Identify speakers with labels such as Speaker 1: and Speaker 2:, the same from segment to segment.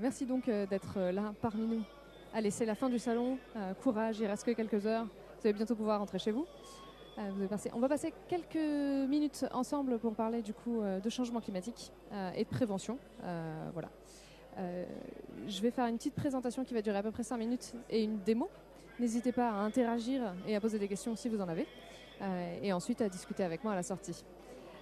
Speaker 1: Merci donc d'être là parmi nous. Allez, c'est la fin du salon. Courage, il reste que quelques heures. Vous allez bientôt pouvoir rentrer chez vous. On va passer quelques minutes ensemble pour parler du coup de changement climatique et de prévention. Voilà. Je vais faire une petite présentation qui va durer à peu près 5 minutes et une démo. N'hésitez pas à interagir et à poser des questions si vous en avez. Et ensuite à discuter avec moi à la sortie.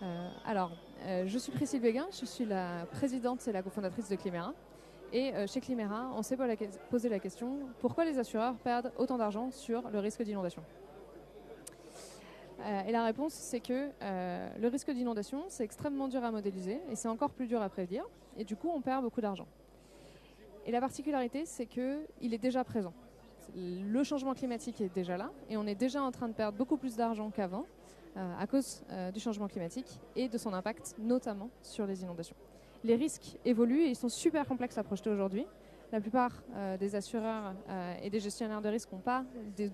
Speaker 1: Je suis Priscille Béguin, je suis la présidente et la cofondatrice de Climera. Et chez Climera, on s'est posé la question pourquoi les assureurs perdent autant d'argent sur le risque d'inondation. Et la réponse, c'est que le risque d'inondation, c'est extrêmement dur à modéliser et c'est encore plus dur à prédire. Et du coup, on perd beaucoup d'argent. Et la particularité, c'est qu'il est déjà présent. Le changement climatique est déjà là et on est déjà en train de perdre beaucoup plus d'argent qu'avant à cause du changement climatique et de son impact, notamment sur les inondations. Les risques évoluent et ils sont super complexes à projeter aujourd'hui. La plupart des assureurs et des gestionnaires de risques n'ont pas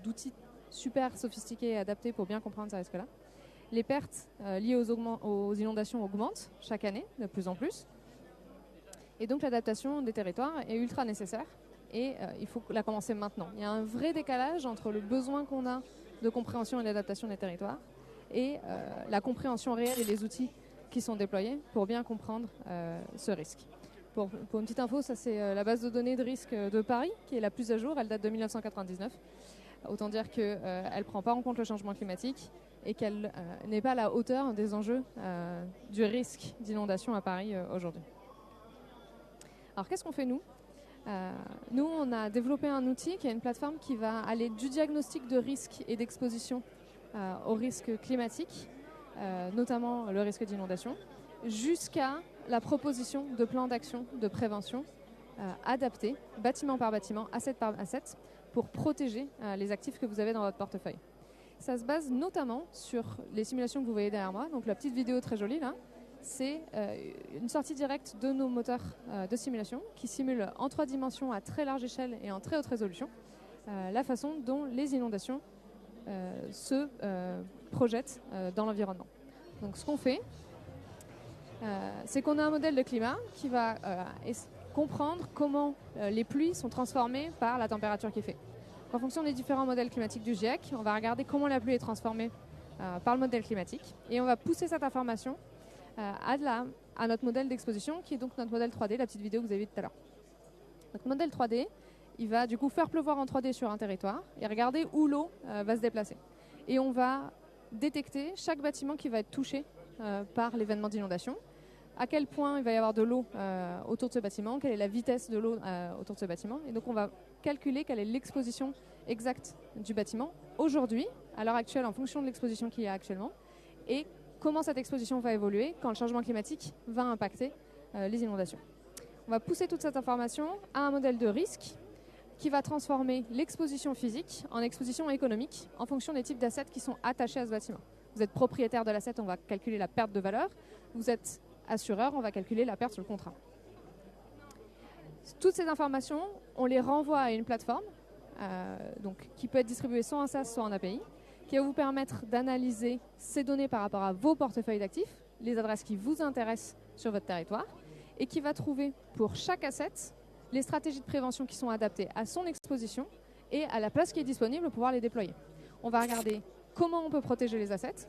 Speaker 1: d'outils super sophistiqués et adaptés pour bien comprendre ces risques-là. Les pertes liées aux inondations augmentent chaque année de plus en plus. Et donc l'adaptation des territoires est ultra nécessaire et il faut la commencer maintenant. Il y a un vrai décalage entre le besoin qu'on a de compréhension et d'adaptation des territoires et la compréhension réelle et les outils qui sont déployés pour bien comprendre ce risque. Pour une petite info, ça c'est la base de données de risque de Paris qui est la plus à jour, elle date de 1999. Autant dire qu'elle ne prend pas en compte le changement climatique et qu'elle n'est pas à la hauteur des enjeux du risque d'inondation à Paris aujourd'hui. Alors qu'est-ce qu'on fait nous ? Nous, on a développé un outil qui est une plateforme qui va aller du diagnostic de risque et d'exposition au risque climatique, notamment le risque d'inondation, jusqu'à la proposition de plans d'action de prévention adaptés, bâtiment par bâtiment, asset par asset, pour protéger les actifs que vous avez dans votre portefeuille. Ça se base notamment sur les simulations que vous voyez derrière moi. Donc la petite vidéo très jolie là, c'est une sortie directe de nos moteurs de simulation qui simulent en 3 dimensions à très large échelle et en très haute résolution la façon dont les inondations se projettent dans l'environnement. Donc ce qu'on fait, c'est qu'on a un modèle de climat qui va comprendre comment les pluies sont transformées par la température qui fait. En fonction des différents modèles climatiques du GIEC, on va regarder comment la pluie est transformée par le modèle climatique et on va pousser cette information à notre modèle d'exposition qui est donc notre modèle 3D, la petite vidéo que vous avez vue tout à l'heure. Notre modèle 3D, il va du coup faire pleuvoir en 3D sur un territoire et regarder où l'eau va se déplacer. Et on va détecter chaque bâtiment qui va être touché par l'événement d'inondation, à quel point il va y avoir de l'eau autour de ce bâtiment, quelle est la vitesse de l'eau autour de ce bâtiment. Et donc on va calculer quelle est l'exposition exacte du bâtiment aujourd'hui, à l'heure actuelle, en fonction de l'exposition qu'il y a actuellement, et comment cette exposition va évoluer quand le changement climatique va impacter les inondations. On va pousser toute cette information à un modèle de risque qui va transformer l'exposition physique en exposition économique en fonction des types d'assets qui sont attachés à ce bâtiment. Vous êtes propriétaire de l'asset, on va calculer la perte de valeur. Vous êtes assureur, on va calculer la perte sur le contrat. Toutes ces informations, on les renvoie à une plateforme qui peut être distribuée soit en SaaS, soit en API, qui va vous permettre d'analyser ces données par rapport à vos portefeuilles d'actifs, les adresses qui vous intéressent sur votre territoire, et qui va trouver pour chaque asset les stratégies de prévention qui sont adaptées à son exposition et à la place qui est disponible pour pouvoir les déployer. On va regarder comment on peut protéger les assets,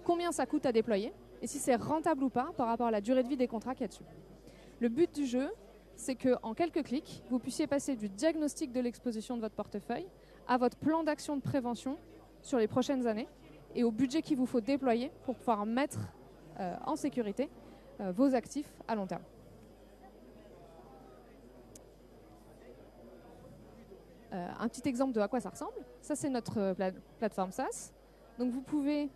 Speaker 1: combien ça coûte à déployer, et si c'est rentable ou pas par rapport à la durée de vie des contrats qu'il y a dessus. Le but du jeu, c'est qu'en quelques clics, vous puissiez passer du diagnostic de l'exposition de votre portefeuille à votre plan d'action de prévention sur les prochaines années et au budget qu'il vous faut déployer pour pouvoir mettre en sécurité vos actifs à long terme. Un petit exemple de à quoi ça ressemble. Ça, c'est notre plateforme SaaS. Donc, vous pouvez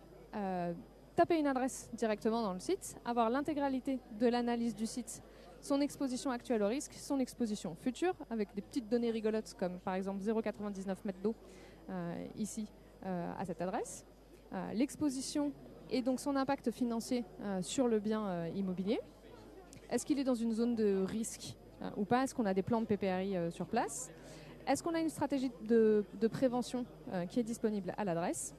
Speaker 1: taper une adresse directement dans le site, avoir l'intégralité de l'analyse du site, son exposition actuelle au risque, son exposition future, avec des petites données rigolotes comme par exemple 0,99 mètres d'eau ici à cette adresse. L'exposition et donc son impact financier sur le bien immobilier. Est-ce qu'il est dans une zone de risque ou pas? Est-ce qu'on a des plans de PPRI sur place? Est-ce qu'on a une stratégie de prévention qui est disponible à l'adresse?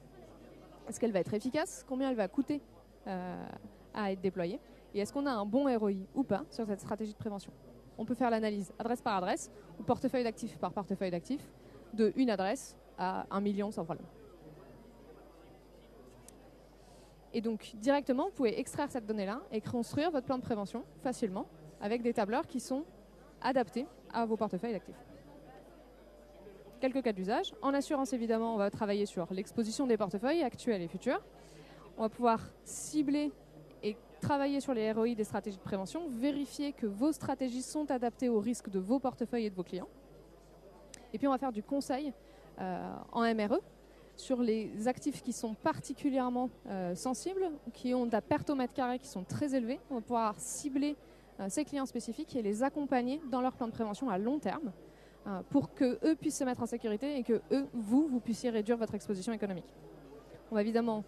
Speaker 1: Est-ce qu'elle va être efficace? Combien elle va coûter à être déployée? Et est-ce qu'on a un bon ROI ou pas sur cette stratégie de prévention? on peut faire l'analyse adresse par adresse ou portefeuille d'actifs par portefeuille d'actifs de une adresse à 1 million sans problème. Et donc, directement, vous pouvez extraire cette donnée-là et construire votre plan de prévention facilement avec des tableurs qui sont adaptés à vos portefeuilles d'actifs. Quelques cas d'usage. En assurance, évidemment, on va travailler sur l'exposition des portefeuilles actuels et futurs. On va pouvoir cibler et travailler sur les ROI des stratégies de prévention, vérifier que vos stratégies sont adaptées aux risques de vos portefeuilles et de vos clients. Et puis, on va faire du conseil en MRE sur les actifs qui sont particulièrement sensibles, qui ont de la perte au mètre carré qui sont très élevées. On va pouvoir cibler ces clients spécifiques et les accompagner dans leur plan de prévention à long terme pour qu'eux puissent se mettre en sécurité et que vous puissiez réduire votre exposition économique. On va évidemment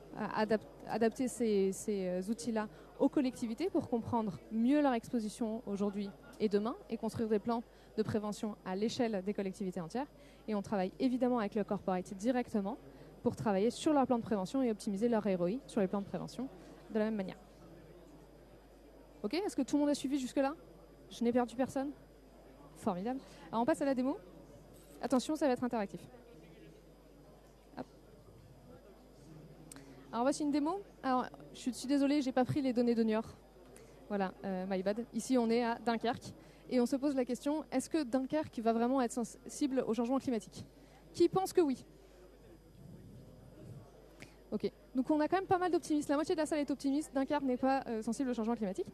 Speaker 1: adapter ces outils-là aux collectivités pour comprendre mieux leur exposition aujourd'hui et demain et construire des plans de prévention à l'échelle des collectivités entières. Et on travaille évidemment avec le corporate directement pour travailler sur leur plan de prévention et optimiser leur ROI sur les plans de prévention de la même manière. Ok, est-ce que tout le monde a suivi jusque-là? Je n'ai perdu personne? Formidable. Alors on passe à la démo. Attention, ça va être interactif. Hop. Alors voici une démo. Alors je suis désolée, j'ai pas pris les données de Niort. Voilà, my bad. Ici on est à Dunkerque et on se pose la question, est-ce que Dunkerque va vraiment être sensible au changement climatique? Qui pense que oui? Ok, donc on a quand même pas mal d'optimistes. La moitié de la salle est optimiste. Dunkerque n'est pas sensible au changement climatique.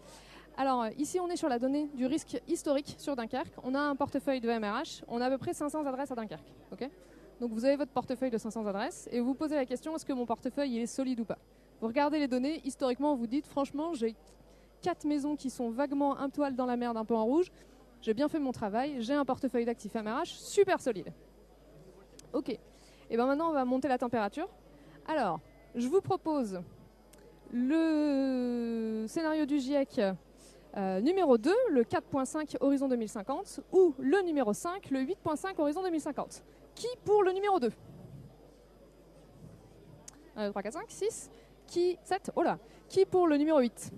Speaker 1: Alors ici, on est sur la donnée du risque historique sur Dunkerque. On a un portefeuille de MRH. On a à peu près 500 adresses à Dunkerque. Okay, donc vous avez votre portefeuille de 500 adresses et vous vous posez la question, est-ce que mon portefeuille il est solide ou pas? Vous regardez les données. Historiquement, vous dites, franchement, j'ai 4 maisons qui sont vaguement un poil dans la merde, un peu en rouge. J'ai bien fait mon travail. J'ai un portefeuille d'actifs MRH super solide. Ok, et bien maintenant, on va monter la température. Alors, je vous propose le scénario du GIEC numéro 2, le 4.5 horizon 2050, ou le numéro 5, le 8.5 horizon 2050. Qui pour le numéro 2? 1, 2, 3, 4, 5, 6. Qui 7? Oh là. Qui pour le numéro 8?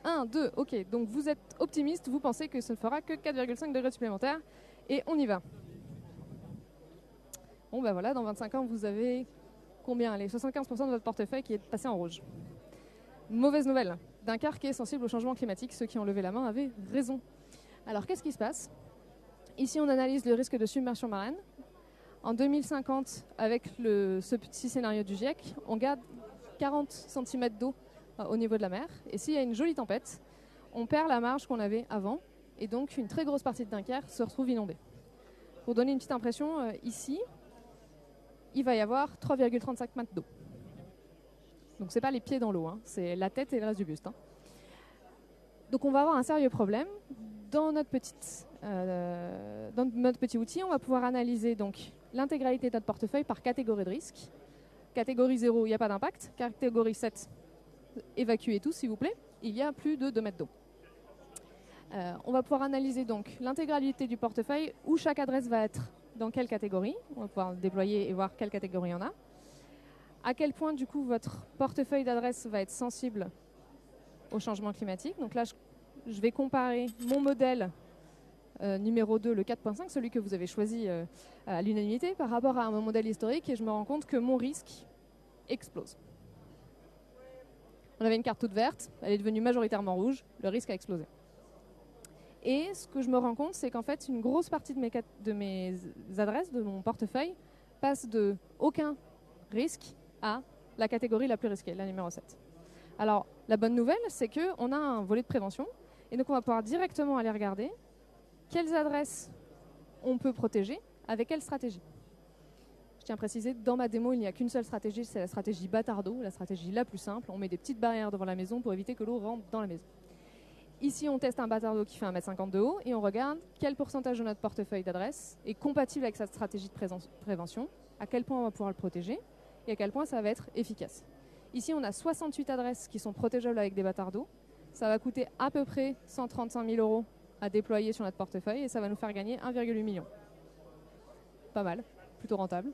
Speaker 1: 1, 2, ok. Donc vous êtes optimiste, vous pensez que ça ne fera que 4,5 degrés supplémentaires. Et on y va. Bon ben voilà, dans 25 ans, vous avez... combien? Les 75% de votre portefeuille qui est passé en rouge. Mauvaise nouvelle. Dunkerque est sensible au changement climatique. Ceux qui ont levé la main avaient raison. Alors, qu'est-ce qui se passe? Ici, on analyse le risque de submersion marine. En 2050, avec ce petit scénario du GIEC, on garde 40 cm d'eau au niveau de la mer. Et s'il y a une jolie tempête, on perd la marge qu'on avait avant. Et donc, une très grosse partie de Dunkerque se retrouve inondée. Pour donner une petite impression, ici, il va y avoir 3,35 mètres d'eau. Donc ce n'est pas les pieds dans l'eau, hein, c'est la tête et le reste du buste. Hein. Donc on va avoir un sérieux problème. Dans notre petit outil, on va pouvoir analyser donc l'intégralité de notre portefeuille par catégorie de risque. Catégorie 0, il n'y a pas d'impact. Catégorie 7, évacuez tout s'il vous plaît. Il y a plus de 2 mètres d'eau. On va pouvoir analyser donc l'intégralité du portefeuille où chaque adresse va être dans quelle catégorie. On va pouvoir le déployer et voir quelle catégorie on a. À quel point, du coup, votre portefeuille d'adresses va être sensible au changement climatique. Donc là, je vais comparer mon modèle numéro 2, le 4.5, celui que vous avez choisi à l'unanimité, par rapport à mon modèle historique, et je me rends compte que mon risque explose. On avait une carte toute verte, elle est devenue majoritairement rouge, le risque a explosé. Et ce que je me rends compte, c'est qu'en fait, une grosse partie de mes adresses, de mon portefeuille, passe de aucun risque à la catégorie la plus risquée, la numéro 7. Alors, la bonne nouvelle, c'est qu'on a un volet de prévention, et donc on va pouvoir directement aller regarder quelles adresses on peut protéger, avec quelle stratégie. Je tiens à préciser, dans ma démo, il n'y a qu'une seule stratégie, c'est la stratégie bâtard d'eau, la stratégie la plus simple. On met des petites barrières devant la maison pour éviter que l'eau rentre dans la maison. Ici, on teste un bâtard d'eau qui fait 1,50 m de haut et on regarde quel pourcentage de notre portefeuille d'adresses est compatible avec cette stratégie de prévention, à quel point on va pouvoir le protéger et à quel point ça va être efficace. Ici, on a 68 adresses qui sont protégeables avec des bâtards d'eau. Ça va coûter à peu près 135 000 € à déployer sur notre portefeuille et ça va nous faire gagner 1,8 million. Pas mal, plutôt rentable.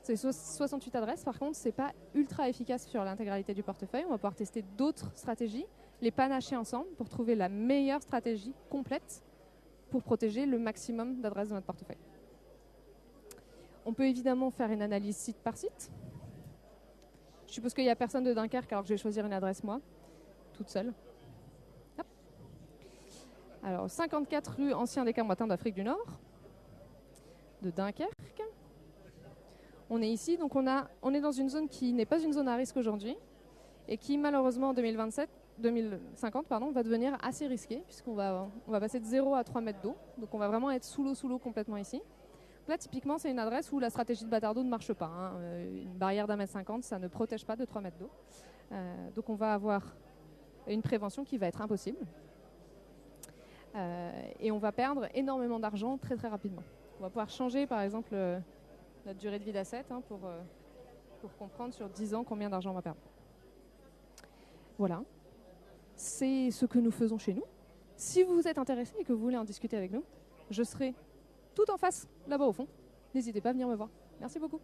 Speaker 1: Ces 68 adresses, par contre, ce n'est pas ultra efficace sur l'intégralité du portefeuille. On va pouvoir tester d'autres stratégies, les panacher ensemble pour trouver la meilleure stratégie complète pour protéger le maximum d'adresses de notre portefeuille. On peut évidemment faire une analyse site par site. Je suppose qu'il n'y a personne de Dunkerque, alors que je vais choisir une adresse moi, toute seule. Hop. Alors, 54 rue Ancien des Camoitins d'Afrique du Nord, de Dunkerque. On est ici, donc on est dans une zone qui n'est pas une zone à risque aujourd'hui et qui malheureusement en 2050 va devenir assez risquée puisqu'on va passer de 0 à 3 mètres d'eau. Donc on va vraiment être sous l'eau complètement ici. Là typiquement c'est une adresse où la stratégie de bâtard d'eau ne marche pas. Hein. Une barrière d'1,50 m, ça ne protège pas de 3 mètres d'eau. Donc on va avoir une prévention qui va être impossible. Et on va perdre énormément d'argent très très rapidement. On va pouvoir changer par exemple notre durée de vie d'asset pour comprendre sur 10 ans combien d'argent on va perdre. Voilà, c'est ce que nous faisons chez nous. Si vous êtes intéressé et que vous voulez en discuter avec nous, je serai tout en face, là-bas au fond. N'hésitez pas à venir me voir. Merci beaucoup.